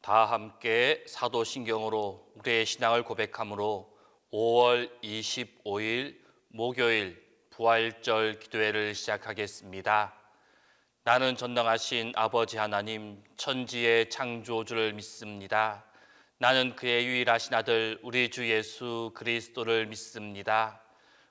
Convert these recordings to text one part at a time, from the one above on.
다 함께 사도신경으로 우리의 신앙을 고백함으로 5월 25일 목요일 부활절 기도회를 시작하겠습니다. 나는 전능하신 아버지 하나님 천지의 창조주를 믿습니다. 나는 그의 유일하신 아들 우리 주 예수 그리스도를 믿습니다.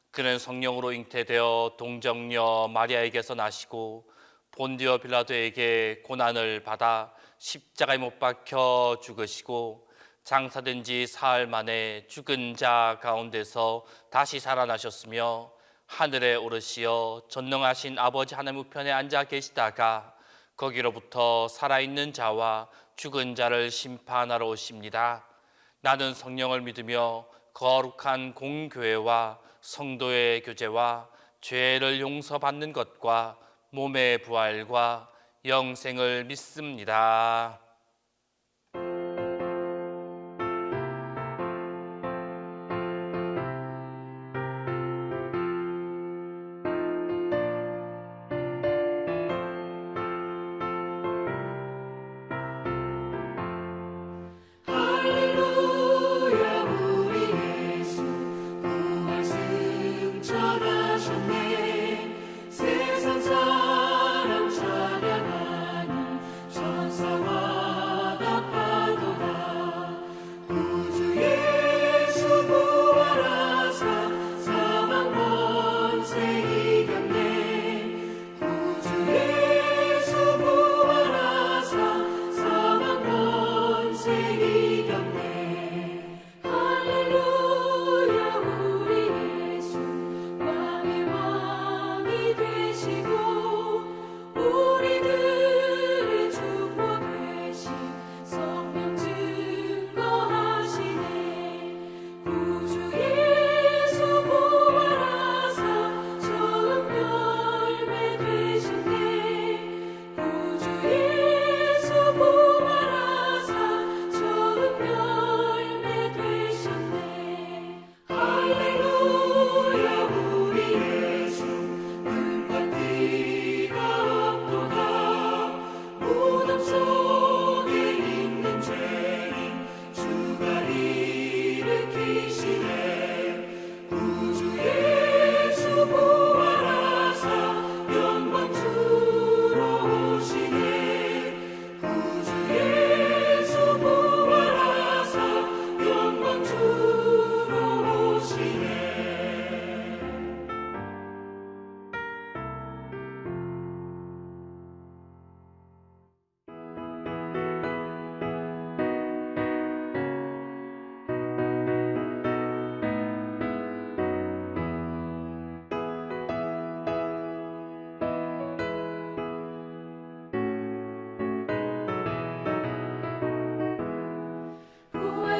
그는 성령으로 잉태되어 동정녀 마리아에게서 나시고 본디오 빌라도에게 고난을 받아 십자가에 못 박혀 죽으시고 장사된 지 사흘 만에 죽은 자 가운데서 다시 살아나셨으며 하늘에 오르시어 전능하신 아버지 하나님 우편에 앉아 계시다가 거기로부터 살아있는 자와 죽은 자를 심판하러 오십니다. 나는 성령을 믿으며 거룩한 공교회와 성도의 교제와 죄를 용서받는 것과 몸의 부활과 영생을 믿습니다.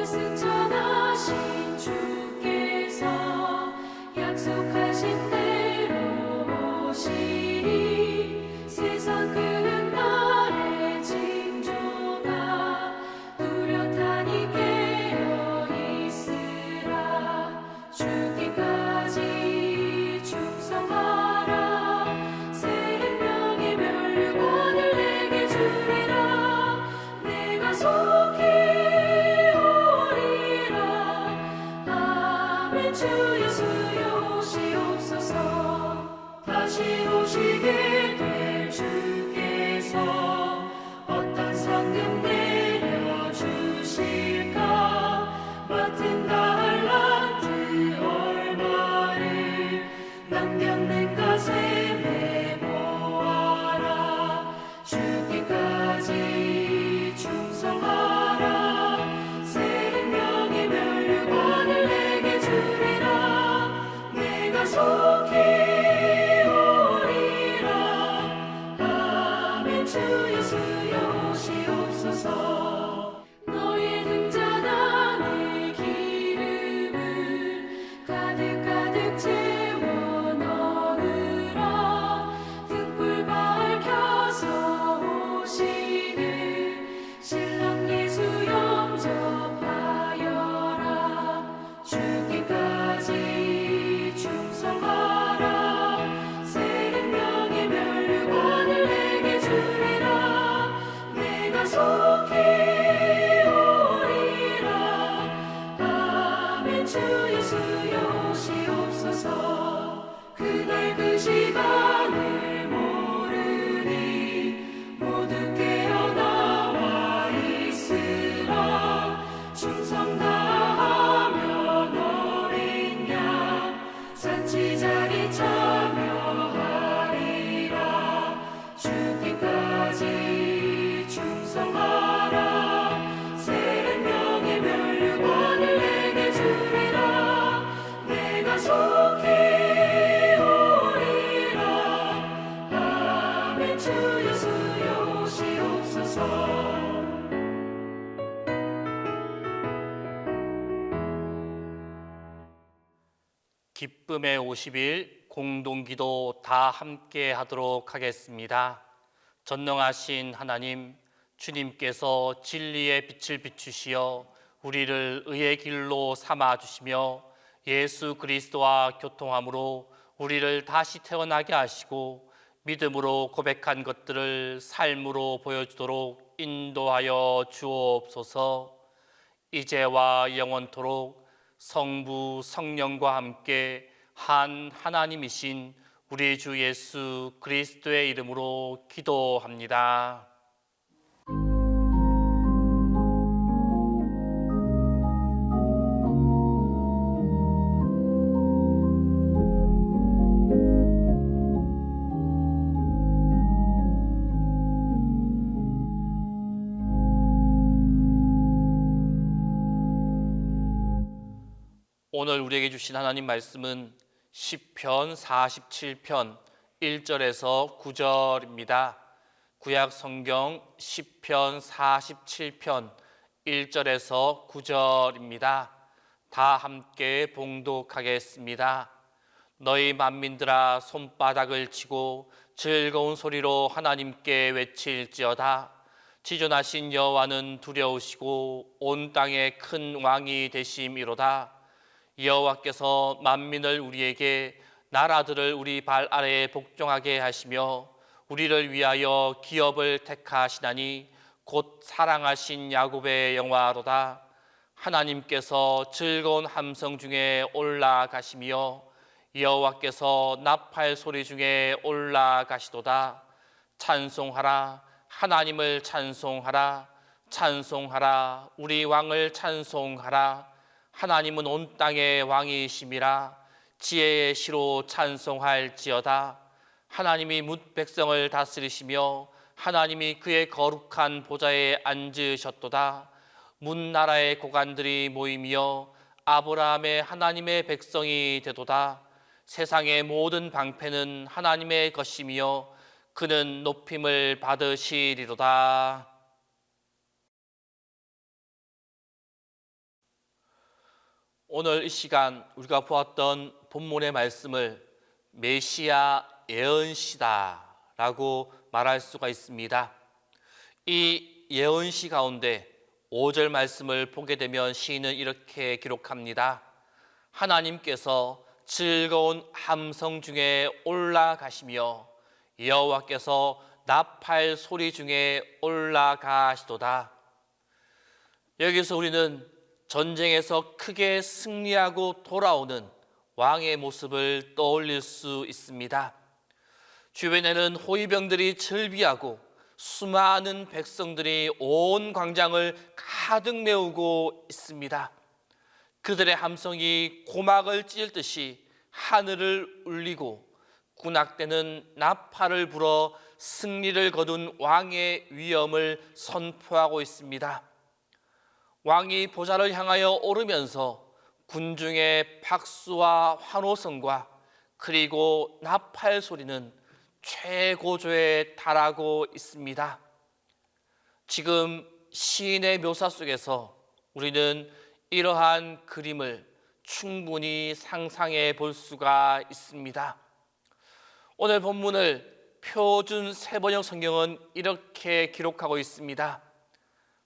승천하신 주께서 약속하신 대로 오시리. 세상 끝날에 징조가 뚜렷하니 깨어 있으라. 죽기까지 충성하라. 생명의 면류관을 내게 주리라. 내가 속히 주 예수여 오시옵소서. 다시 오시게 될 주께서 어떤 상급 내려주실까. 맡은 달란트 얼마를 남겼는가 셈에 모아라. 죽기까지 충성하라. 생명의 면류관을 내게 주리라. 내가 속히 오리라. 아멘. 주 예수여 오시옵소서. 너의 등잔 안에 기름을 가득 채워 넣으라. 등불 밝혀서 오시는 신랑 예수 영접하여라. 죽기까지 충성하라. 생명의 면류관을 내게 주리라. 내가 속히 기쁨의 50일 공동기도 다 함께 하도록 하겠습니다. 전능하신 하나님, 주님께서 진리의 빛을 비추시어 우리를 의의 길로 삼아 주시며 예수 그리스도와 교통함으로 우리를 다시 태어나게 하시고 믿음으로 고백한 것들을 삶으로 보여주도록 인도하여 주옵소서. 이제와 영원토록 성부 성령과 함께 한 하나님이신 우리 주 예수 그리스도의 이름으로 기도합니다. 오늘 우리에게 주신 하나님 말씀은 시편 47편 1절에서 9절입니다. 구약 성경 시편 47편 1절에서 9절입니다. 다 함께 봉독하겠습니다. 너희 만민들아 손바닥을 치고 즐거운 소리로 하나님께 외칠지어다. 지존하신 여호와는 두려우시고 온 땅에 큰 왕이 되심이로다. 여호와께서 만민을 우리에게 나라들을 우리 발 아래에 복종하게 하시며 우리를 위하여 기업을 택하시나니 곧 사랑하신 야곱의 영화로다. 하나님께서 즐거운 함성 중에 올라가시며 여호와께서 나팔 소리 중에 올라가시도다. 찬송하라, 하나님을 찬송하라. 찬송하라, 우리 왕을 찬송하라. 하나님은 온 땅의 왕이심이라. 지혜의 시로 찬송할지어다. 하나님이 뭇 백성을 다스리시며 하나님이 그의 거룩한 보좌에 앉으셨도다. 문 나라의 고관들이 모이며 아브라함의 하나님의 백성이 되도다. 세상의 모든 방패는 하나님의 것이며 그는 높임을 받으시리로다. 오늘 이 시간 우리가 보았던 본문의 말씀을 메시아 예언시다라고 말할 수가 있습니다. 이 예언시 가운데 5절 말씀을 보게 되면 시인은 이렇게 기록합니다. 하나님께서 즐거운 함성 중에 올라가시며 여호와께서 나팔 소리 중에 올라가시도다. 여기서 우리는 전쟁에서 크게 승리하고 돌아오는 왕의 모습을 떠올릴 수 있습니다. 주변에는 호위병들이 즐비하고 수많은 백성들이 온 광장을 가득 메우고 있습니다. 그들의 함성이 고막을 찢듯이 하늘을 울리고 군악대는 나팔을 불어 승리를 거둔 왕의 위엄을 선포하고 있습니다. 왕이 보좌를 향하여 오르면서 군중의 박수와 환호성과 그리고 나팔 소리는 최고조에 달하고 있습니다. 지금 시인의 묘사 속에서 우리는 이러한 그림을 충분히 상상해 볼 수가 있습니다. 오늘 본문을 표준 세번역 성경은 이렇게 기록하고 있습니다.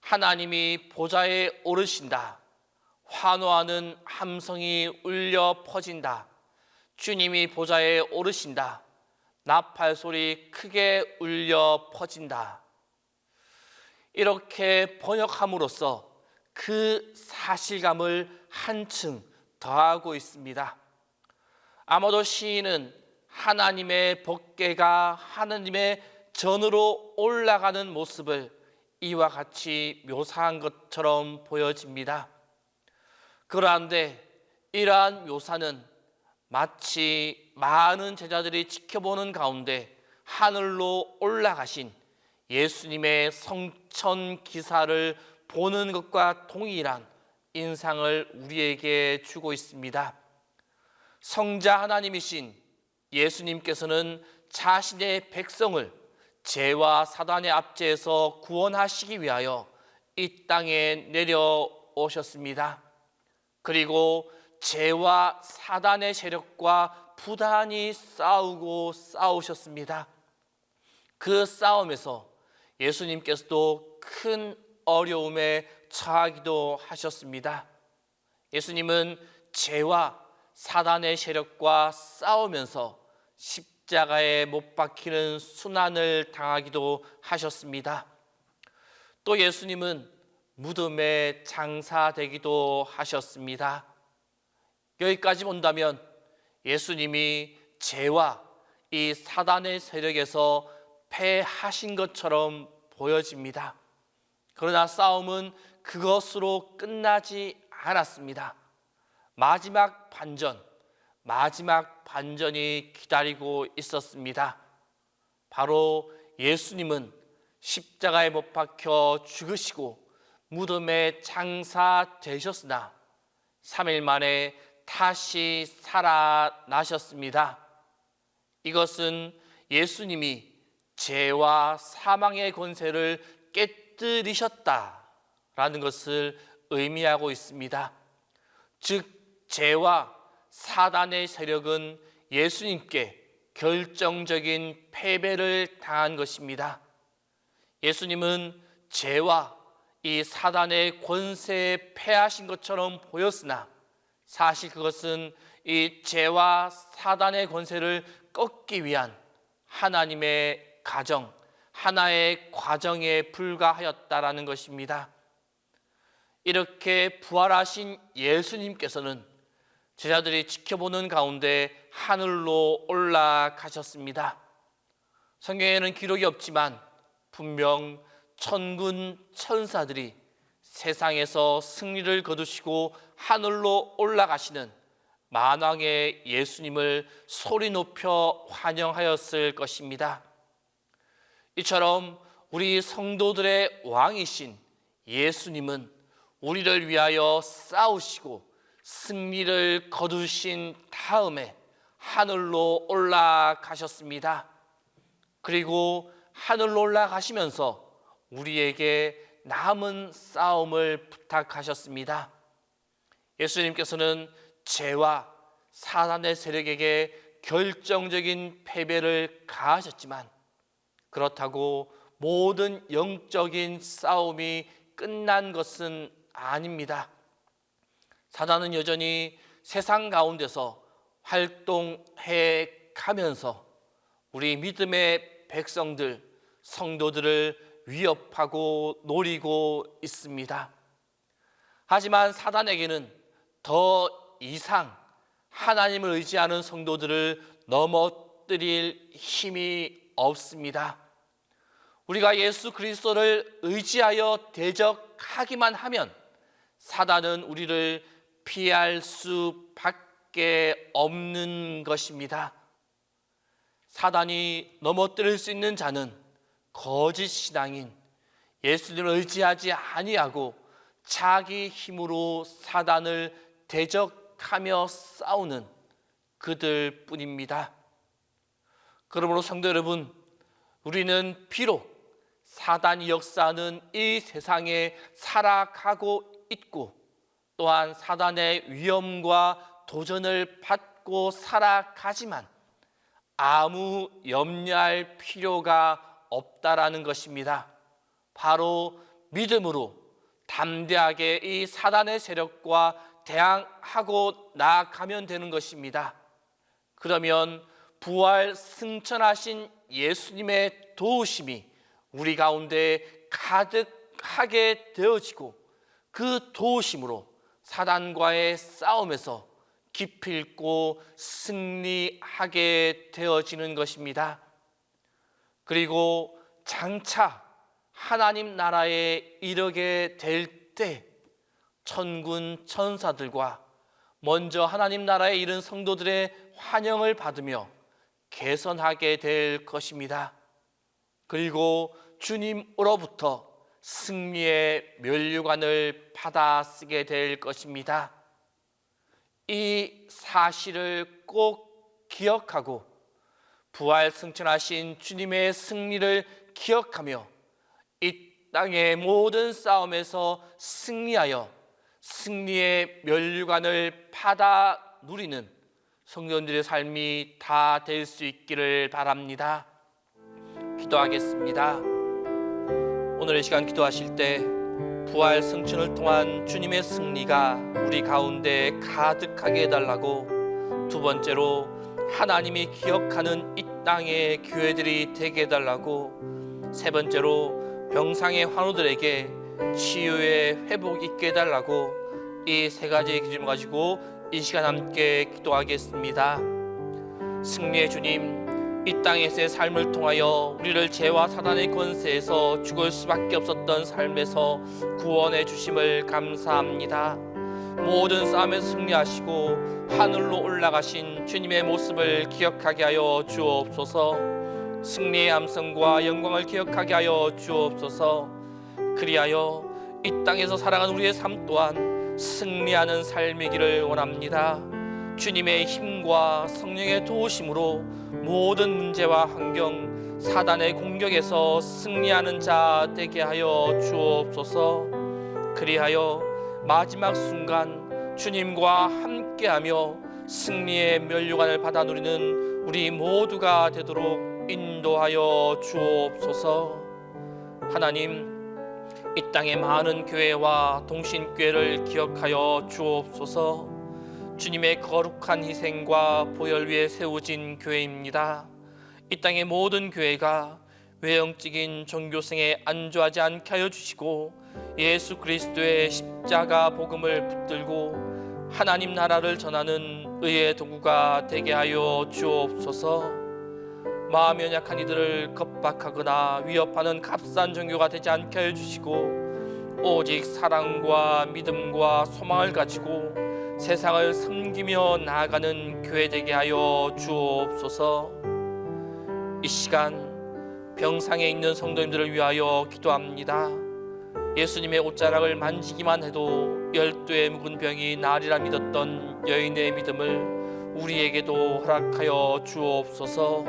하나님이 보좌에 오르신다. 환호하는 함성이 울려 퍼진다. 주님이 보좌에 오르신다. 나팔 소리 크게 울려 퍼진다. 이렇게 번역함으로써 그 사실감을 한층 더하고 있습니다. 아마도 시인은 하나님의 법궤가 하나님의 전으로 올라가는 모습을 이와 같이 묘사한 것처럼 보여집니다. 그런데 이러한 묘사는 마치 많은 제자들이 지켜보는 가운데 하늘로 올라가신 예수님의 성천 기사를 보는 것과 동일한 인상을 우리에게 주고 있습니다. 성자 하나님이신 예수님께서는 자신의 백성을 죄와 사단의 압제에서 구원하시기 위하여 이 땅에 내려오셨습니다. 그리고 죄와 사단의 세력과 부단히 싸우셨습니다. 그 싸움에서 예수님께서도 큰 어려움에 처하기도 하셨습니다. 예수님은 죄와 사단의 세력과 싸우면서 십자가에 못 박히는 순환을 당하기도 하셨습니다. 또 예수님은 무덤에 장사되기도 하셨습니다. 여기까지 본다면 예수님이 죄와 이 사단의 세력에서 패하신 것처럼 보여집니다. 그러나 싸움은 그것으로 끝나지 않았습니다. 마지막 반전이 기다리고 있었습니다. 바로 예수님은 십자가에 못 박혀 죽으시고 무덤에 장사되셨으나 3일 만에 다시 살아나셨습니다. 이것은 예수님이 죄와 사망의 권세를 깨뜨리셨다라는 것을 의미하고 있습니다. 즉 죄와 사단의 세력은 예수님께 결정적인 패배를 당한 것입니다. 예수님은 죄와 이 사단의 권세에 패하신 것처럼 보였으나 사실 그것은 이 죄와 사단의 권세를 꺾기 위한 하나님의 가정, 하나의 과정에 불과하였다라는 것입니다. 이렇게 부활하신 예수님께서는 제자들이 지켜보는 가운데 하늘로 올라가셨습니다. 성경에는 기록이 없지만 분명 천군 천사들이 세상에서 승리를 거두시고 하늘로 올라가시는 만왕의 예수님을 소리 높여 환영하였을 것입니다. 이처럼 우리 성도들의 왕이신 예수님은 우리를 위하여 싸우시고 승리를 거두신 다음에 하늘로 올라가셨습니다. 그리고 하늘로 올라가시면서 우리에게 남은 싸움을 부탁하셨습니다. 예수님께서는 죄와 사단의 세력에게 결정적인 패배를 가하셨지만 그렇다고 모든 영적인 싸움이 끝난 것은 아닙니다. 사단은 여전히 세상 가운데서 활동해 가면서 우리 믿음의 백성들, 성도들을 위협하고 노리고 있습니다. 하지만 사단에게는 더 이상 하나님을 의지하는 성도들을 넘어뜨릴 힘이 없습니다. 우리가 예수 그리스도를 의지하여 대적하기만 하면 사단은 우리를 피할 수밖에 없는 것입니다. 사단이 넘어뜨릴 수 있는 자는 거짓 신앙인, 예수님을 의지하지 아니하고 자기 힘으로 사단을 대적하며 싸우는 그들 뿐입니다. 그러므로 성도 여러분, 우리는 비록 사단이 역사하는 이 세상에 살아가고 있고 또한 사단의 위험과 도전을 받고 살아가지만 아무 염려할 필요가 없다라는 것입니다. 바로 믿음으로 담대하게 이 사단의 세력과 대항하고 나아가면 되는 것입니다. 그러면 부활 승천하신 예수님의 도우심이 우리 가운데 가득하게 되어지고 그 도우심으로 사단과의 싸움에서 기필코 승리하게 되어지는 것입니다. 그리고 장차 하나님 나라에 이르게 될 때 천군 천사들과 먼저 하나님 나라에 이른 성도들의 환영을 받으며 개선하게 될 것입니다. 그리고 주님으로부터 승리의 면류관을 받아 쓰게 될 것입니다. 이 사실을 꼭 기억하고 부활 승천하신 주님의 승리를 기억하며 이 땅의 모든 싸움에서 승리하여 승리의 면류관을 받아 누리는 성도님들의 삶이 다 될 수 있기를 바랍니다. 기도하겠습니다. 오늘의 시간 기도하실 때 부활 승천을 통한 주님의 승리가 우리 가운데 가득하게 해달라고, 두 번째로 하나님이 기억하는 이 땅의 교회들이 되게 해달라고, 세 번째로 병상의 환우들에게 치유의 회복 있게 해달라고, 이 세 가지의 기준을 가지고 이 시간 함께 기도하겠습니다. 승리의 주님, 이 땅에서의 삶을 통하여 우리를 죄와 사단의 권세에서 죽을 수밖에 없었던 삶에서 구원해 주심을 감사합니다. 모든 싸움에서 승리하시고 하늘로 올라가신 주님의 모습을 기억하게 하여 주옵소서. 승리의 함성과 영광을 기억하게 하여 주옵소서. 그리하여 이 땅에서 살아가는 우리의 삶 또한 승리하는 삶이기를 원합니다. 주님의 힘과 성령의 도우심으로 모든 문제와 환경, 사단의 공격에서 승리하는 자 되게 하여 주옵소서. 그리하여 마지막 순간 주님과 함께하며 승리의 면류관을 받아 누리는 우리 모두가 되도록 인도하여 주옵소서. 하나님, 이 땅의 많은 교회와 동신교회를 기억하여 주옵소서. 주님의 거룩한 희생과 보혈 위에 세워진 교회입니다. 이 땅의 모든 교회가 외형적인 종교성에 안주하지 않게 하여 주시고 예수 그리스도의 십자가 복음을 붙들고 하나님 나라를 전하는 의의 도구가 되게 하여 주옵소서. 마음이 연약한 이들을 겁박하거나 위협하는 값싼 종교가 되지 않게 하여 주시고 오직 사랑과 믿음과 소망을 가지고 세상을 섬기며 나아가는 교회 되게 하여 주옵소서. 이 시간 병상에 있는 성도님들을 위하여 기도합니다. 예수님의 옷자락을 만지기만 해도 12의 묵은 병이 나으리라 믿었던 여인의 믿음을 우리에게도 허락하여 주옵소서.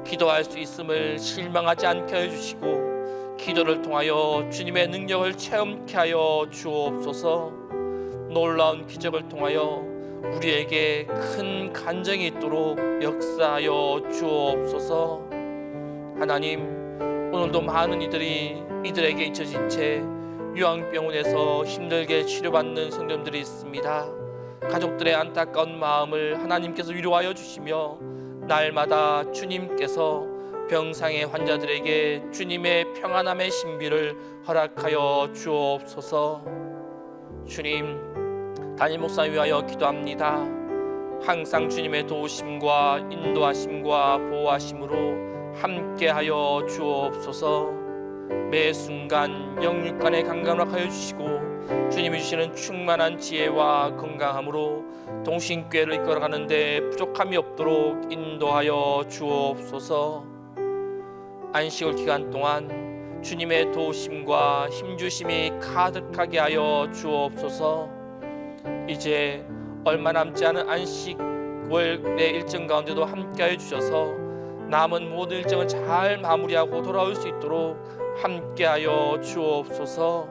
기도할 수 있음을 실망하지 않게 하여 주시고 기도를 통하여 주님의 능력을 체험케 하여 주옵소서. 놀라운 기적을 통하여 우리에게 큰 간증이 있도록 역사하여 주옵소서. 하나님, 오늘도 많은 이들에게 잊혀진 채 요양병원에서 힘들게 치료받는 성도님들이 있습니다. 가족들의 안타까운 마음을 하나님께서 위로하여 주시며 날마다 주님께서 병상의 환자들에게 주님의 평안함의 신비를 허락하여 주옵소서. 주님, 담임 목사님 위하여 기도합니다. 항상 주님의 도우심과 인도하심과 보호하심으로 함께하여 주옵소서. 매 순간 영육간의 강건함을 하여 주시고 주님이 주시는 충만한 지혜와 건강함으로 동신교회를 이끌어가는 데 부족함이 없도록 인도하여 주옵소서. 안식일 기간 동안 주님의 도우심과 힘주심이 가득하게 하여 주옵소서. 이제 얼마 남지 않은 안식월의 일정 가운데도 함께하여 주셔서 남은 모든 일정을 잘 마무리하고 돌아올 수 있도록 함께하여 주옵소서.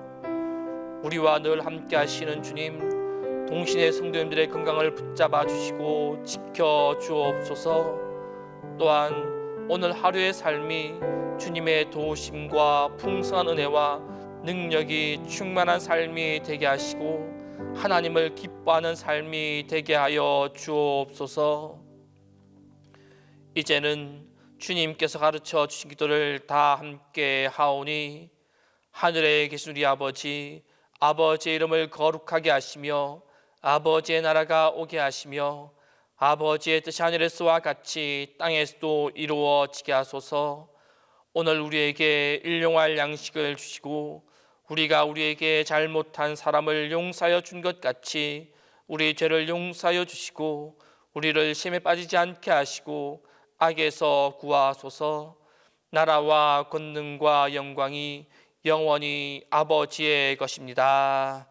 우리와 늘 함께하시는 주님, 동신의 성도님들의 건강을 붙잡아 주시고 지켜 주옵소서. 또한 오늘 하루의 삶이 주님의 도우심과 풍성한 은혜와 능력이 충만한 삶이 되게 하시고 하나님을 기뻐하는 삶이 되게 하여 주옵소서. 이제는 주님께서 가르쳐 주신 기도를 다 함께 하오니 하늘에 계신 우리 아버지, 아버지의 이름을 거룩하게 하시며 아버지의 나라가 오게 하시며 아버지의 뜻이 하늘에서와 같이 땅에서도 이루어지게 하소서. 오늘 우리에게 일용할 양식을 주시고 우리가 우리에게 잘못한 사람을 용서하여 준 것 같이 우리 죄를 용서하여 주시고 우리를 시험에 빠지지 않게 하시고 악에서 구하소서. 나라와 권능과 영광이 영원히 아버지의 것입니다.